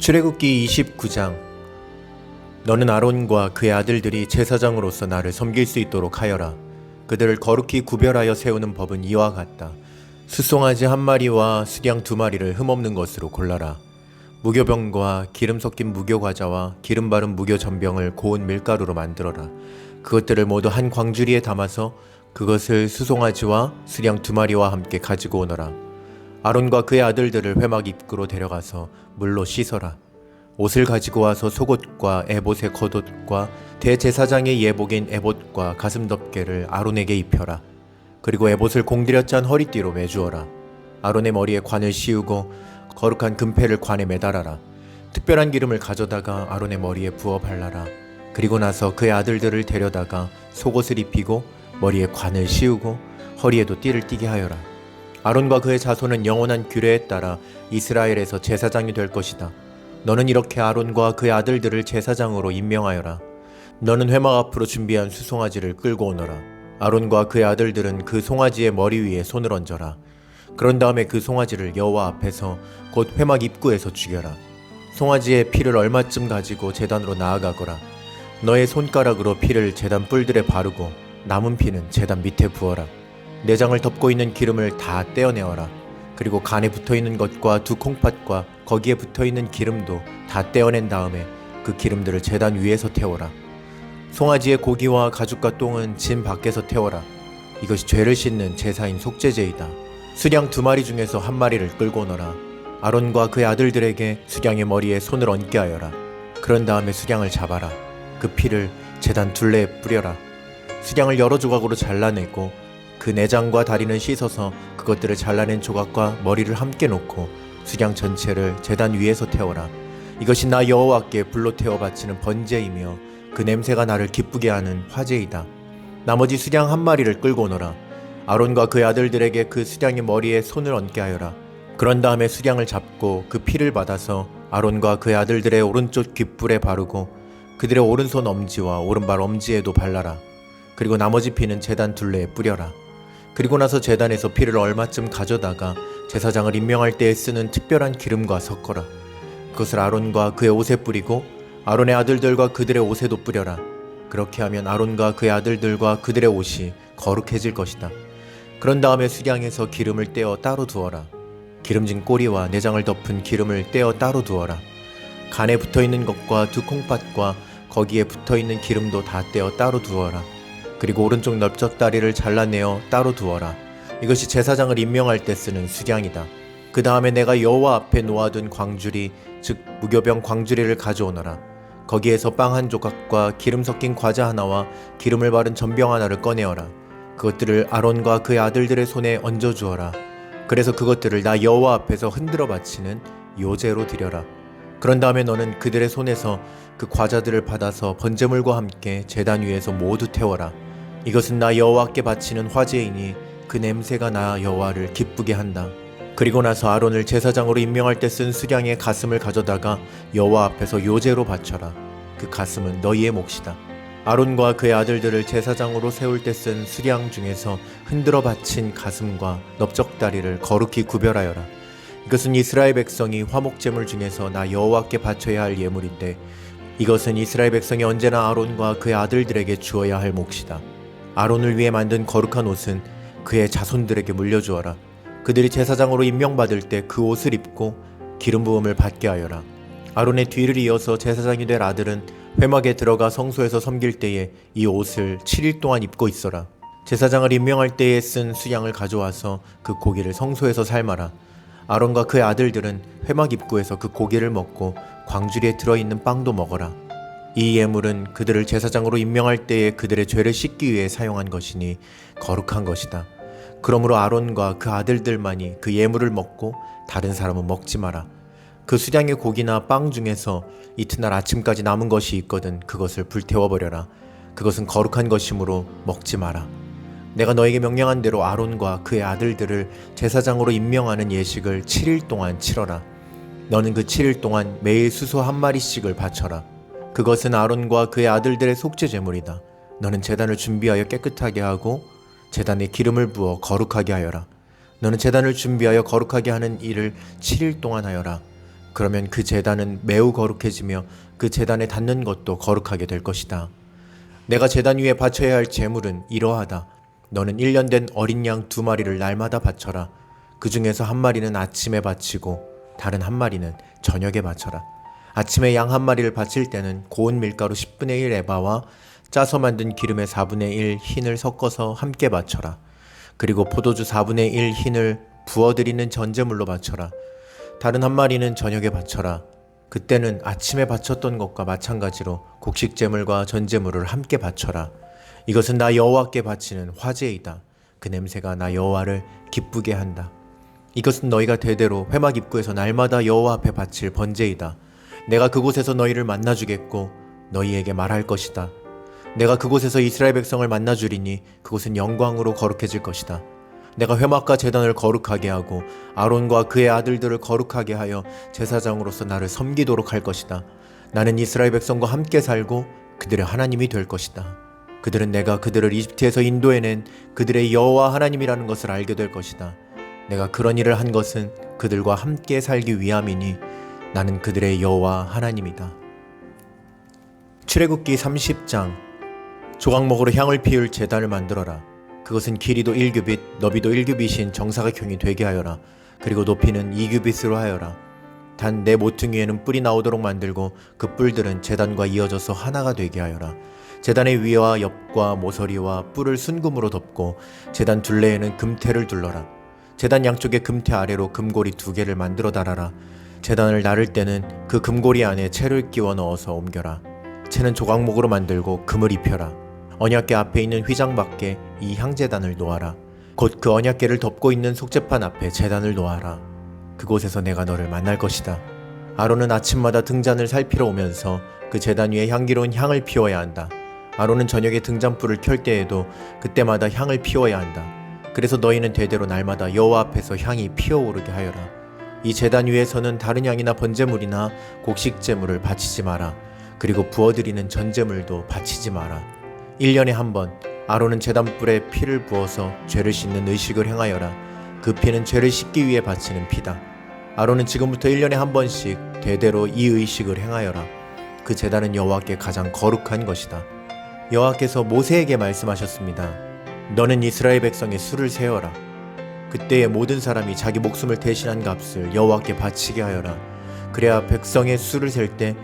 출애굽기 29장. 너는 아론과 그의 아들들이 제사장으로서 나를 섬길 수 있도록 하여라. 그들을 거룩히 구별하여 세우는 법은 이와 같다. 수송아지 한 마리와 수양 두 마리를 흠없는 것으로 골라라. 무교병과 기름 섞인 무교과자와 기름 바른 무교전병을 고운 밀가루로 만들어라. 그것들을 모두 한 광주리에 담아서 그것을 수송아지와 수양 두 마리와 함께 가지고 오너라. 아론과 그의 아들들을 회막 입구로 데려가서 물로 씻어라. 옷을 가지고 와서 속옷과 에봇의 겉옷과 대제사장의 예복인 에봇과 가슴덮개를 아론에게 입혀라. 그리고 에봇을 공들여 짠 허리띠로 매주어라. 아론의 머리에 관을 씌우고 거룩한 금패를 관에 매달아라. 특별한 기름을 가져다가 아론의 머리에 부어 발라라. 그리고 나서 그의 아들들을 데려다가 속옷을 입히고 머리에 관을 씌우고 허리에도 띠를 띠게 하여라. 아론과 그의 자손은 영원한 규례에 따라 이스라엘에서 제사장이 될 것이다. 너는 이렇게 아론과 그의 아들들을 제사장으로 임명하여라. 너는 회막 앞으로 준비한 수송아지를 끌고 오너라. 아론과 그의 아들들은 그 송아지의 머리 위에 손을 얹어라. 그런 다음에 그 송아지를 여호와 앞에서 곧 회막 입구에서 죽여라. 송아지의 피를 얼마쯤 가지고 제단으로 나아가거라. 너의 손가락으로 피를 제단 뿔들에 바르고 남은 피는 제단 밑에 부어라. 내장을 덮고 있는 기름을 다 떼어내어라. 그리고 간에 붙어있는 것과 두 콩팥과 거기에 붙어있는 기름도 다 떼어낸 다음에 그 기름들을 제단 위에서 태워라. 송아지의 고기와 가죽과 똥은 진 밖에서 태워라. 이것이 죄를 씻는 제사인 속죄제이다. 수양 두 마리 중에서 한 마리를 끌고 오너라. 아론과 그의 아들들에게 수양의 머리에 손을 얹게 하여라. 그런 다음에 수양을 잡아라. 그 피를 제단 둘레에 뿌려라. 수양을 여러 조각으로 잘라내고 그 내장과 다리는 씻어서 그것들을 잘라낸 조각과 머리를 함께 놓고 수양 전체를 제단 위에서 태워라. 이것이 나 여호와께 불로 태워 바치는 번제이며 그 냄새가 나를 기쁘게 하는 화제이다. 나머지 수양 한 마리를 끌고 오너라. 아론과 그의 아들들에게 그 수양의 머리에 손을 얹게 하여라. 그런 다음에 수양을 잡고 그 피를 받아서 아론과 그의 아들들의 오른쪽 귓불에 바르고 그들의 오른손 엄지와 오른발 엄지에도 발라라. 그리고 나머지 피는 제단 둘레에 뿌려라. 그리고 나서 제단에서 피를 얼마쯤 가져다가 제사장을 임명할 때에 쓰는 특별한 기름과 섞어라. 그것을 아론과 그의 옷에 뿌리고 아론의 아들들과 그들의 옷에도 뿌려라. 그렇게 하면 아론과 그의 아들들과 그들의 옷이 거룩해질 것이다. 그런 다음에 수양에서 기름을 떼어 따로 두어라. 기름진 꼬리와 내장을 덮은 기름을 떼어 따로 두어라. 간에 붙어있는 것과 두 콩팥과 거기에 붙어있는 기름도 다 떼어 따로 두어라. 그리고 오른쪽 넓적다리를 잘라내어 따로 두어라. 이것이 제사장을 임명할 때 쓰는 수양이다. 그 다음에 내가 여호와 앞에 놓아둔 광주리 즉 무교병 광주리를 가져오너라. 거기에서 빵 한 조각과 기름 섞인 과자 하나와 기름을 바른 전병 하나를 꺼내어라. 그것들을 아론과 그의 아들들의 손에 얹어주어라. 그래서 그것들을 나 여호와 앞에서 흔들어 바치는 요제로 드려라. 그런 다음에 너는 그들의 손에서 그 과자들을 받아서 번제물과 함께 제단 위에서 모두 태워라. 이것은 나 여호와께 바치는 화제이니 그 냄새가 나 여호와를 기쁘게 한다. 그리고 나서 아론을 제사장으로 임명할 때 쓴 수양의 가슴을 가져다가 여호와 앞에서 요제로 바쳐라. 그 가슴은 너희의 몫이다. 아론과 그의 아들들을 제사장으로 세울 때 쓴 수양 중에서 흔들어 바친 가슴과 넓적다리를 거룩히 구별하여라. 이것은 이스라엘 백성이 화목제물 중에서 나 여호와께 바쳐야 할 예물인데 이것은 이스라엘 백성이 언제나 아론과 그의 아들들에게 주어야 할 몫이다. 아론을 위해 만든 거룩한 옷은 그의 자손들에게 물려주어라. 그들이 제사장으로 임명받을 때 그 옷을 입고 기름 부음을 받게 하여라. 아론의 뒤를 이어서 제사장이 될 아들은 회막에 들어가 성소에서 섬길 때에 이 옷을 7일 동안 입고 있어라. 제사장을 임명할 때에 쓴 수양을 가져와서 그 고기를 성소에서 삶아라. 아론과 그의 아들들은 회막 입구에서 그 고기를 먹고 광주리에 들어있는 빵도 먹어라. 이 예물은 그들을 제사장으로 임명할 때에 그들의 죄를 씻기 위해 사용한 것이니 거룩한 것이다. 그러므로 아론과 그 아들들만이 그 예물을 먹고 다른 사람은 먹지 마라. 그 수량의 고기나 빵 중에서 이튿날 아침까지 남은 것이 있거든 그것을 불태워버려라. 그것은 거룩한 것이므로 먹지 마라. 내가 너에게 명령한 대로 아론과 그의 아들들을 제사장으로 임명하는 예식을 7일 동안 치러라. 너는 그 7일 동안 매일 수소 한 마리씩을 바쳐라. 그것은 아론과 그의 아들들의 속죄 제물이다. 너는 제단을 준비하여 깨끗하게 하고 제단에 기름을 부어 거룩하게 하여라. 너는 제단을 준비하여 거룩하게 하는 일을 7일 동안 하여라. 그러면 그 제단은 매우 거룩해지며 그 제단에 닿는 것도 거룩하게 될 것이다. 내가 제단 위에 바쳐야 할 제물은 이러하다. 너는 1년 된 어린 양 2마리를 날마다 바쳐라. 그 중에서 1마리는 아침에 바치고 다른 1마리는 저녁에 바쳐라. 아침에 양 1마리를 바칠 때는 고운 밀가루 10분의 1 에바와 짜서 만든 기름의 4분의 1 흰을 섞어서 함께 바쳐라. 그리고 포도주 4분의 1 흰을 부어드리는 전제물로 바쳐라. 다른 1마리는 저녁에 바쳐라. 그때는 아침에 바쳤던 것과 마찬가지로 곡식제물과 전제물을 함께 바쳐라. 이것은 나 여호와께 바치는 화제이다. 그 냄새가 나 여호와를 기쁘게 한다. 이것은 너희가 대대로 회막 입구에서 날마다 여호와 앞에 바칠 번제이다. 내가 그곳에서 너희를 만나주겠고 너희에게 말할 것이다. 내가 그곳에서 이스라엘 백성을 만나주리니 그곳은 영광으로 거룩해질 것이다. 내가 회막과 제단을 거룩하게 하고 아론과 그의 아들들을 거룩하게 하여 제사장으로서 나를 섬기도록 할 것이다. 나는 이스라엘 백성과 함께 살고 그들의 하나님이 될 것이다. 그들은 내가 그들을 이집트에서 인도해낸 그들의 여호와 하나님이라는 것을 알게 될 것이다. 내가 그런 일을 한 것은 그들과 함께 살기 위함이니 나는 그들의 여호와 하나님이다. 출애굽기 30장. 조각목으로 향을 피울 제단을 만들어라. 그것은 길이도 1규빗, 너비도 1규빗인 정사각형이 되게 하여라. 그리고 높이는 2규빗으로 하여라. 단 내 모퉁이에는 뿔이 나오도록 만들고 그 뿔들은 제단과 이어져서 하나가 되게 하여라. 제단의 위와 옆과 모서리와 뿔을 순금으로 덮고 제단 둘레에는 금테를 둘러라. 제단 양쪽에 금테 아래로 금고리 2개를 만들어 달아라. 제단을 나를 때는 그 금고리 안에 채를 끼워 넣어서 옮겨라. 채는 조각목으로 만들고 금을 입혀라. 언약궤 앞에 있는 휘장 밖에 이 향제단을 놓아라. 곧 그 언약궤를 덮고 있는 속죄판 앞에 제단을 놓아라. 그곳에서 내가 너를 만날 것이다. 아론은 아침마다 등잔을 살피러 오면서 그 제단 위에 향기로운 향을 피워야 한다. 아론은 저녁에 등잔불을 켤 때에도 그때마다 향을 피워야 한다. 그래서 너희는 대대로 날마다 여호와 앞에서 향이 피어오르게 하여라. 이 제단 위에서는 다른 양이나 번제물이나 곡식제물을 바치지 마라. 그리고 부어드리는 전제물도 바치지 마라. 1년에 한 번 아론은 제단불에 피를 부어서 죄를 씻는 의식을 행하여라. 그 피는 죄를 씻기 위해 바치는 피다. 아론은 지금부터 1년에 한 번씩 대대로 이 의식을 행하여라. 그 제단은 여호와께 가장 거룩한 것이다. 여호와께서 모세에게 말씀하셨습니다. 너는 이스라엘 백성의 수를 세어라. 그때의 모든 사람이 자기 목숨을 대신한 값을 여호와께 바치게 하여라. 그래야 백성의 수를 셀 때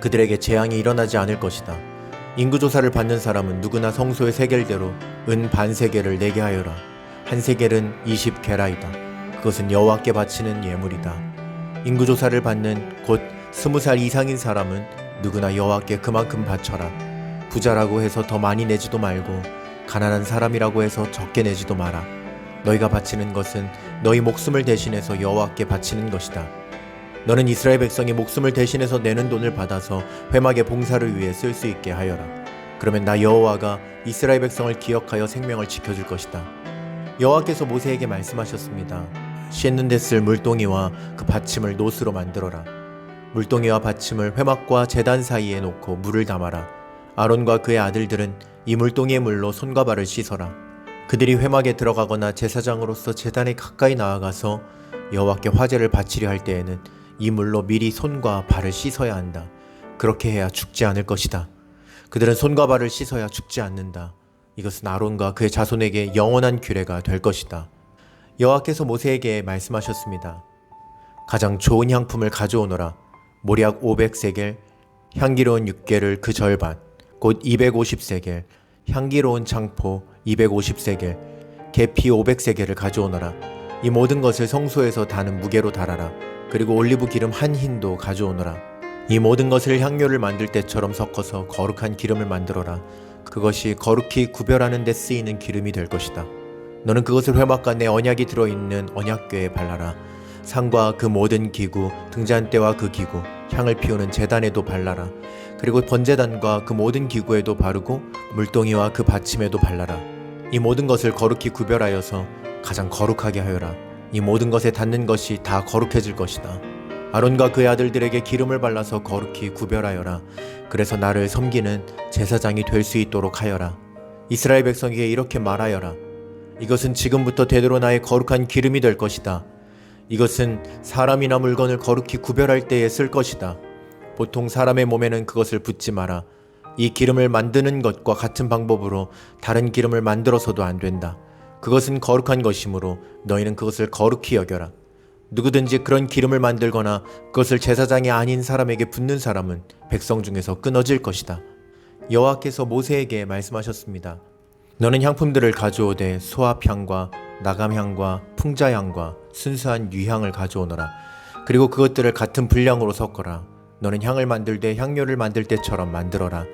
그들에게 재앙이 일어나지 않을 것이다. 인구조사를 받는 사람은 누구나 성소의 세겔대로 은 반세겔을 내게 하여라. 한 세겔은 20게라이다. 그것은 여호와께 바치는 예물이다. 인구조사를 받는 곧 20살 이상인 사람은 누구나 여호와께 그만큼 바쳐라. 부자라고 해서 더 많이 내지도 말고 가난한 사람이라고 해서 적게 내지도 마라. 너희가 바치는 것은 너희 목숨을 대신해서 여호와께 바치는 것이다. 너는 이스라엘 백성이 목숨을 대신해서 내는 돈을 받아서 회막의 봉사를 위해 쓸 수 있게 하여라. 그러면 나 여호와가 이스라엘 백성을 기억하여 생명을 지켜줄 것이다. 여호와께서 모세에게 말씀하셨습니다. 씻는 데 쓸 물동이와 그 받침을 노스로 만들어라. 물동이와 받침을 회막과 제단 사이에 놓고 물을 담아라. 아론과 그의 아들들은 이 물동이의 물로 손과 발을 씻어라. 그들이 회막에 들어가거나 제사장으로서 제단에 가까이 나아가서 여호와께 화제를 바치려 할 때에는 이 물로 미리 손과 발을 씻어야 한다. 그렇게 해야 죽지 않을 것이다. 그들은 손과 발을 씻어야 죽지 않는다. 이것은 아론과 그의 자손에게 영원한 규례가 될 것이다. 여호와께서 모세에게 말씀하셨습니다. 가장 좋은 향품을 가져오너라. 모략 500세겔, 향기로운 6개를 그 절반, 곧 250세겔, 향기로운 창포 250세겔, 계피 500세겔을 가져오너라. 이 모든 것을 성소에서 다는 무게로 달아라. 그리고 올리브 기름 한 흰도 가져오너라. 이 모든 것을 향료를 만들 때처럼 섞어서 거룩한 기름을 만들어라. 그것이 거룩히 구별하는 데 쓰이는 기름이 될 것이다. 너는 그것을 회막과 내 언약이 들어있는 언약궤에 발라라. 상과 그 모든 기구, 등잔대와 그 기구, 향을 피우는 제단에도 발라라. 그리고 번제단과 그 모든 기구에도 바르고 물동이와 그 받침에도 발라라. 이 모든 것을 거룩히 구별하여서 가장 거룩하게 하여라. 이 모든 것에 닿는 것이 다 거룩해질 것이다. 아론과 그의 아들들에게 기름을 발라서 거룩히 구별하여라. 그래서 나를 섬기는 제사장이 될 수 있도록 하여라. 이스라엘 백성에게 이렇게 말하여라. 이것은 지금부터 대대로 나의 거룩한 기름이 될 것이다. 이것은 사람이나 물건을 거룩히 구별할 때에 쓸 것이다. 보통 사람의 몸에는 그것을 붓지 마라. 이 기름을 만드는 것과 같은 방법으로 다른 기름을 만들어서도 안 된다. 그것은 거룩한 것이므로 너희는 그것을 거룩히 여겨라. 누구든지 그런 기름을 만들거나 그것을 제사장이 아닌 사람에게 붓는 사람은 백성 중에서 끊어질 것이다. 여호와께서 모세에게 말씀하셨습니다. 너는 향품들을 가져오되 소합향과 나감향과 풍자향과 순수한 유향을 가져오너라. 그리고 그것들을 같은 분량으로 섞어라. 너는 향을 만들 때 향료를 만들 때처럼 만들어라.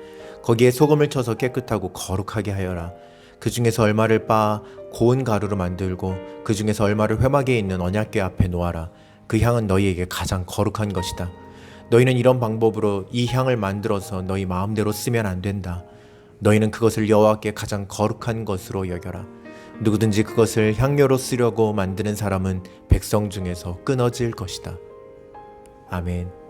거기에 소금을 쳐서 깨끗하고 거룩하게 하여라. 그 중에서 얼마를 빻아 고운 가루로 만들고 그 중에서 얼마를 회막에 있는 언약궤 앞에 놓아라. 그 향은 너희에게 가장 거룩한 것이다. 너희는 이런 방법으로 이 향을 만들어서 너희 마음대로 쓰면 안 된다. 너희는 그것을 여호와께 가장 거룩한 것으로 여겨라. 누구든지 그것을 향료로 쓰려고 만드는 사람은 백성 중에서 끊어질 것이다. 아멘.